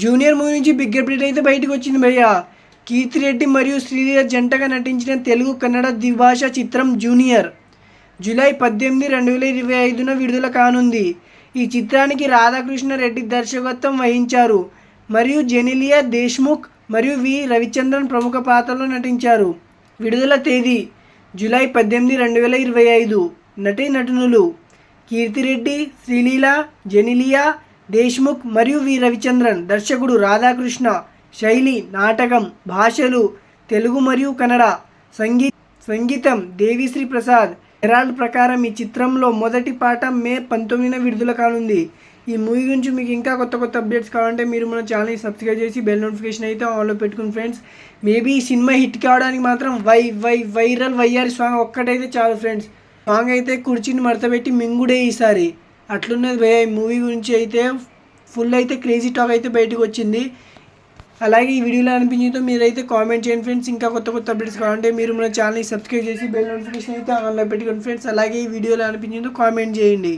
Junior movie నుంచి big update అయితే బయటకు వచ్చింది భయ్య. కీర్తిరెడ్డి మరియు శ్రీలీల జంటగా నటించిన తెలుగు కన్నడ ద్విభాషా చిత్రం జూనియర్ జూలై 18, 2025న విడుదల కానుంది. ఈ చిత్రానికి రాధాకృష్ణ రెడ్డి దర్శకత్వం వహించారు మరియు జెనిలియా దేశ్ముఖ్ మరియు వి రవిచంద్రన్ ప్రముఖ పాత్రలో నటించారు. విడుదల తేదీ జూలై 18, 2025. నటీనటులు కీర్తిరెడ్డి, శ్రీలీల, జెనిలియా దేశ్ముఖ్ మరియు వి రవిచంద్రన్. దర్శకుడు రాధాకృష్ణ. శైలి నాటకం. భాషలు తెలుగు మరియు కన్నడ. సంగీతం దేవిశ్రీ ప్రసాద్. హెరాల్డ్ ప్రకారం ఈ చిత్రంలో మొదటి పాట మే 19న విడుదల కానుంది. ఈ మూవీ గురించి మీకు ఇంకా కొత్త అప్డేట్స్ కావాలంటే మీరు మన ఛానల్ని సబ్స్క్రైబ్ చేసి బెల్ నోటిఫికేషన్ అయితే ఆన్లో పెట్టుకుని ఫ్రెండ్స్. మేబీ ఈ సినిమా హిట్ కావడానికి మాత్రం వైరల్ వైఆర్ సాంగ్ ఒక్కటైతే చాలు ఫ్రెండ్స్. సాంగ్ అయితే కుర్చీని మడతపెట్టి మింగుడే ఈసారి. అట్లున్నది భయ. ఈ మూవీ గురించి అయితే ఫుల్ అయితే క్రేజీ టాక్ అయితే బయటకు వచ్చింది. అలాగే ఈ వీడియోలో అనిపించిందో మీరైతే కామెంట్ చేయండి ఫ్రెండ్స్. ఇంకా కొత్త అప్డేట్స్ కావాలంటే మీరు మన ఛానల్ని సబ్స్క్రైబ్ చేసి బెల్ నోటిఫికేషన్ అయితే ఆన్లో పెట్టుకోండి ఫ్రెండ్స్. అలాగే ఈ వీడియోలో అనిపించిందో కామెంట్ చేయండి.